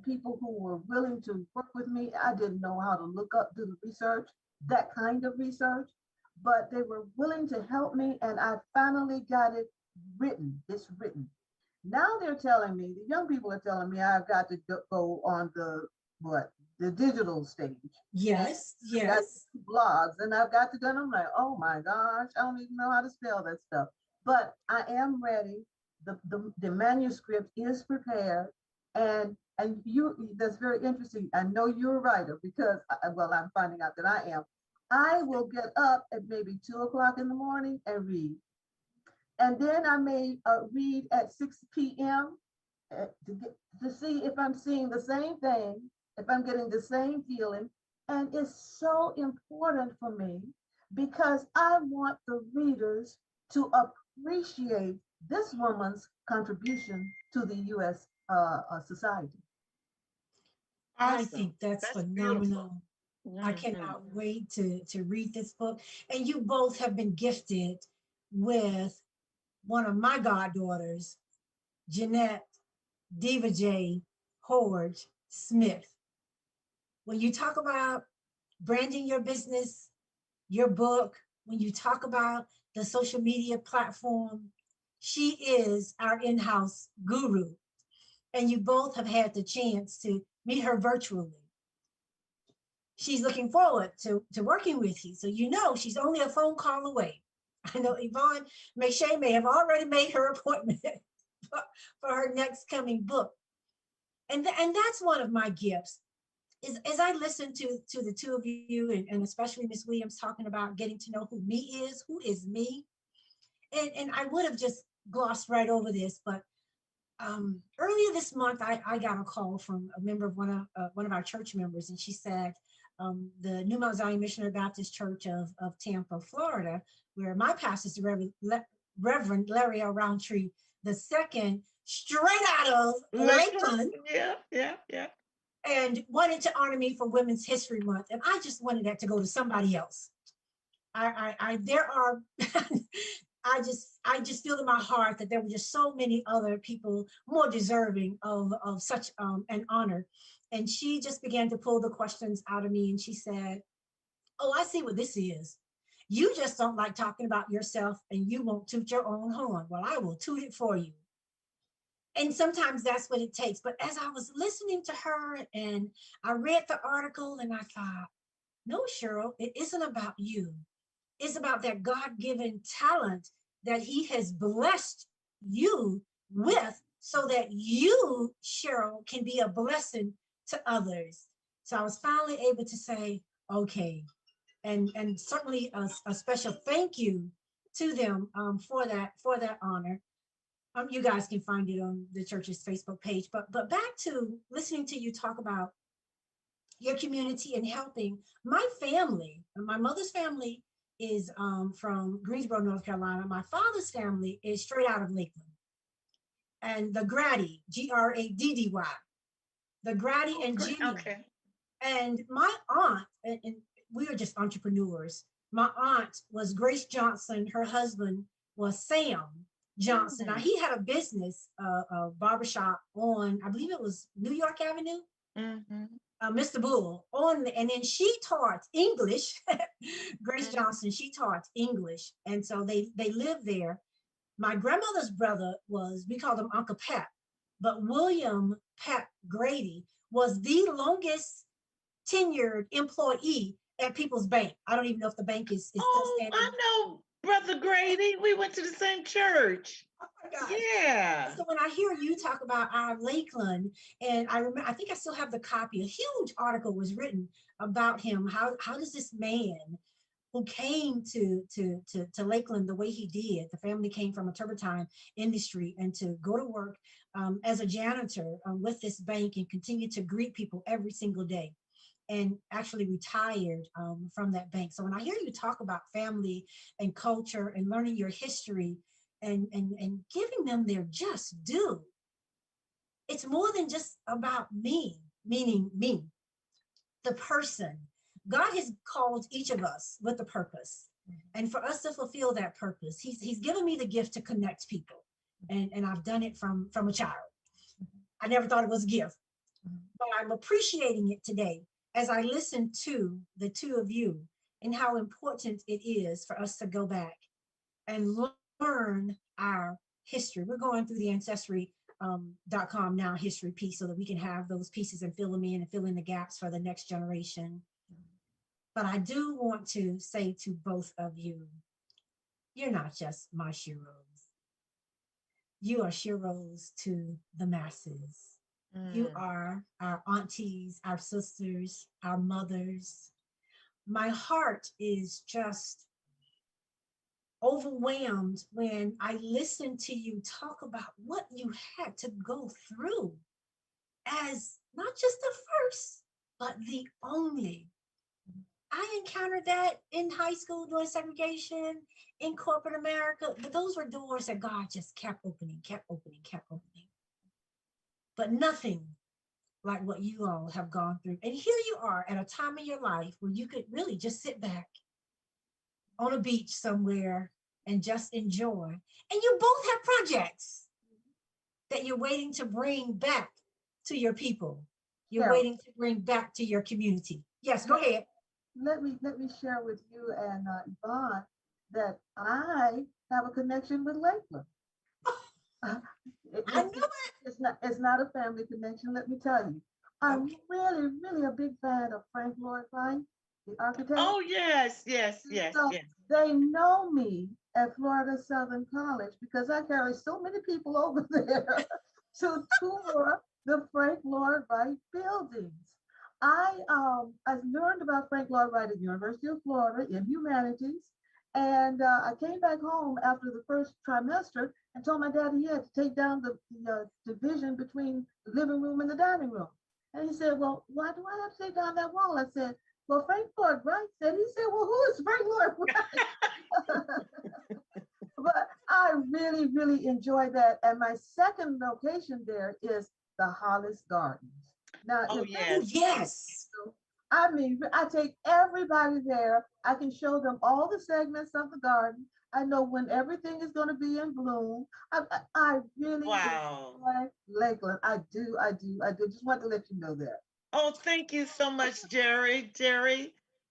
[SPEAKER 2] people who were willing to work with me. I didn't know how to look up, do the research, that kind of research, but they were willing to help me, and I finally got it written. It's written. Now they're telling me, the young people are telling me I've got to go on the digital stage.
[SPEAKER 1] Yes, yes.
[SPEAKER 2] Blogs, and I've got to do them. I'm like, oh my gosh, I don't even know how to spell that stuff. But I am ready. The manuscript is prepared, and that's very interesting. I know you're a writer because I'm finding out that I am. I will get up at maybe 2 o'clock in the morning and read. And then I may read at 6 p.m. To see if I'm seeing the same thing, if I'm getting the same feeling. And it's so important for me because I want the readers to appreciate this woman's contribution to the U.S. Society.
[SPEAKER 1] I think that's phenomenal. I
[SPEAKER 3] Mhm.
[SPEAKER 1] cannot wait to read this book. And you both have been gifted with one of my goddaughters, Jeanette Diva J. Howard Smith. When you talk about branding your business, your book, when you talk about the social media platform, she is our in-house guru. And you both have had the chance to meet her virtually. She's looking forward to working with you. So you know she's only a phone call away. I know Yvonne McShay may have already made her appointment for her next coming book. And that's one of my gifts. Is as I listen to the two of you and especially Miss Williams talking about getting to know who is me. And I would have just glossed right over this, but earlier this month, I got a call from a member of one of our church members, and she said the New Mount Zion Missionary Baptist Church of Tampa, Florida, where my pastor is the Reverend Larry L. Roundtree II, straight out of Lakeland.
[SPEAKER 3] Yeah.
[SPEAKER 1] And wanted to honor me for Women's History Month, and I just wanted that to go to somebody else. There are I just feel in my heart that there were just so many other people more deserving of such an honor. And she just began to pull the questions out of me, and she said, oh, I see what this is. You just don't like talking about yourself, and you won't toot your own horn. Well, I will toot it for you. And sometimes that's what it takes. But as I was listening to her and I read the article, and I thought, no, Cheryl, it isn't about you. It's about that God-given talent that he has blessed you with so that you, Cheryl, can be a blessing to others. So I was finally able to say, okay, and certainly a special thank you to them for that honor. You guys can find it on the church's Facebook page. But back to listening to you talk about your community and helping my family. My mother's family is from Greensboro, North Carolina. My father's family is straight out of Lakeland. And the Grady, Graddy, the Grady and Jimmy.
[SPEAKER 3] Okay.
[SPEAKER 1] And my aunt, and we were just entrepreneurs. My aunt was Grace Johnson. Her husband was Sam. Johnson. Now he had a business, a barbershop on, I believe it was New York Avenue. Mr. Bull on, and then she taught English. Grace Johnson, she taught English, and so they lived there. My grandmother's brother was, we called him Uncle Pep, but William Pep Grady was the longest tenured employee at People's Bank. I don't even know if the bank is still standing.
[SPEAKER 3] I know Brother Grady. We went to the same church.
[SPEAKER 1] Oh my gosh.
[SPEAKER 3] Yeah.
[SPEAKER 1] So when I hear you talk about our Lakeland, and I remember, I think I still have the copy, a huge article was written about him. How does this man who came to Lakeland the way he did, the family came from a turpentine industry, and to go to work as a janitor with this bank and continue to greet people every single day, and actually retired from that bank. So when I hear you talk about family and culture and learning your history and giving them their just due, it's more than just about me, meaning me, the person. God has called each of us with a purpose. And for us to fulfill that purpose, he's given me the gift to connect people. And I've done it from a child. I never thought it was a gift, but I'm appreciating it today as I listen to the two of you and how important it is for us to go back and learn our history. We're going through the ancestry.com now history piece so that we can have those pieces and fill them in and fill in the gaps for the next generation. But I do want to say to both of you, you're not just my sheroes. You are sheroes to the masses. You are our aunties, our sisters, our mothers. My heart is just overwhelmed when I listen to you talk about what you had to go through as not just the first, but the only. I encountered that in high school during segregation, in corporate America, but those were doors that God just kept opening, kept opening, kept opening. But nothing like what you all have gone through. And here you are at a time in your life where you could really just sit back on a beach somewhere and just enjoy. And you both have projects that you're waiting to bring back to your people. You're waiting to bring back to your community. Yes, go ahead.
[SPEAKER 2] Let me share with you and Yvonne that I have a connection with Lakeland.
[SPEAKER 1] I knew it.
[SPEAKER 2] It's not a family connection, let me tell you. I'm really a big fan of Frank Lloyd Wright, the architect.
[SPEAKER 3] Oh, yes.
[SPEAKER 2] So they know me at Florida Southern College because I carry so many people over there to tour the Frank Lloyd Wright buildings. I learned about Frank Lloyd Wright at the University of Florida in humanities. And I came back home after the first trimester and told my dad he had to take down the division between the living room and the dining room. And he said, well, why do I have to take down that wall? I said, well, Frank Lloyd Wright said, he said, well, who is Frank Lloyd Wright? But I really enjoyed that. And my second location there is the Hollis Gardens. Now,
[SPEAKER 1] yes.
[SPEAKER 2] I mean, I take everybody there. I can show them all the segments of the garden. I know when everything is going to be in bloom. I really enjoy Lakeland. I do. Just want to let you know that.
[SPEAKER 3] Oh, thank you so much, Jerry.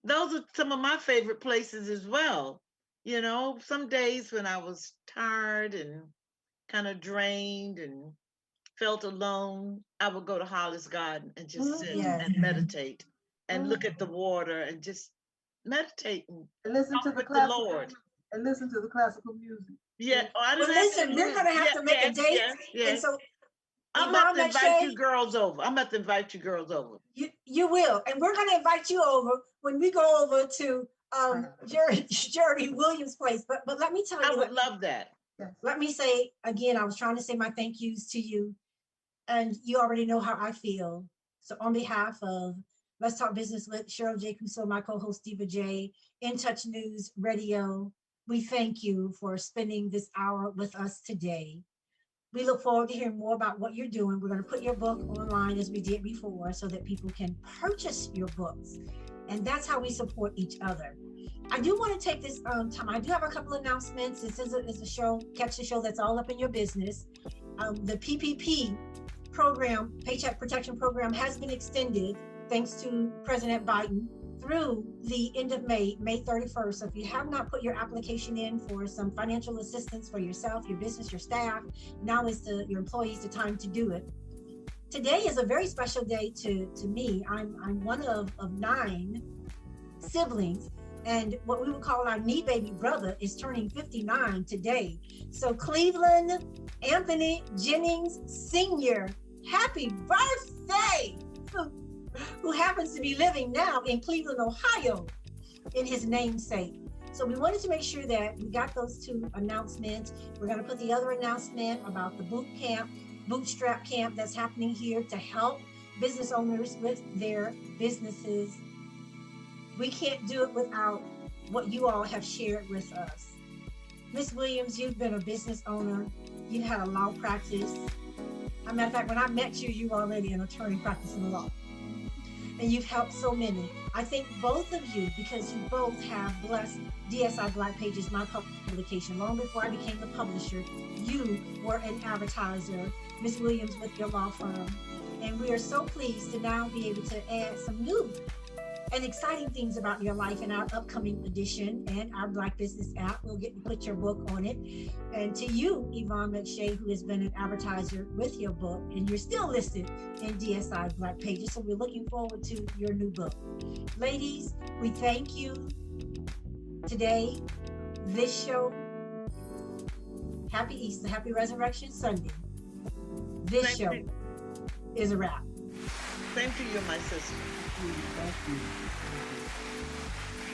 [SPEAKER 3] Those are some of my favorite places as well. You know, some days when I was tired and kind of drained and felt alone, I would go to Hollis Garden and just sit and meditate and look at the water and just meditate and
[SPEAKER 2] listen to the
[SPEAKER 3] Lord.
[SPEAKER 2] And listen to the classical music.
[SPEAKER 3] Yeah.
[SPEAKER 1] Well, listen, we're going to have to make a date. And so
[SPEAKER 3] I'm going to invite you girls over.
[SPEAKER 1] You will. And we're going to invite you over when we go over to Jerry Williams' place. But let me tell you.
[SPEAKER 3] I would love that.
[SPEAKER 1] Let me say, again, I was trying to say my thank yous to you. And you already know how I feel. So on behalf of Let's Talk Business with Cheryl J. Cuso, my co-host Diva J, In Touch News Radio, we thank you for spending this hour with us today. We look forward to hearing more about what you're doing. We're going to put your book online as we did before so that people can purchase your books. And that's how we support each other. I do want to take this time. I do have a couple announcements. This is a show, Catch the Show, that's all up in your business. The PPP program, Paycheck Protection Program, has been extended thanks to President Biden through the end of May 31st. So if you have not put your application in for some financial assistance for yourself, your business, your staff, now is your employees the time to do it. Today is a very special day to me. I'm one of 9 siblings, and what we would call our knee baby brother is turning 59 today. So Cleveland Anthony Jennings Sr., happy birthday! Who happens to be living now in Cleveland, Ohio, in his namesake. So we wanted to make sure that we got those 2 announcements. We're going to put the other announcement about the bootstrap camp that's happening here to help business owners with their businesses. We can't do it without what you all have shared with us. Ms. Williams, you've been a business owner. You've had a law practice. As a matter of fact, when I met you, you were already an attorney practicing law. And you've helped so many. I thank both of you because you both have blessed DSI Black Pages, my publication. Long before I became the publisher, you were an advertiser, Ms. Williams, with your law firm. And we are so pleased to now be able to add some new and exciting things about your life in our upcoming edition and our Black Business app. We'll get to put your book on it. And to you, Yvonne McShay, who has been an advertiser with your book, and you're still listed in DSI Black Pages. So we're looking forward to your new book. Ladies, we thank you today. This show, happy Easter, happy Resurrection Sunday. This show is a wrap.
[SPEAKER 3] Same to you, my sister.
[SPEAKER 2] Thank you.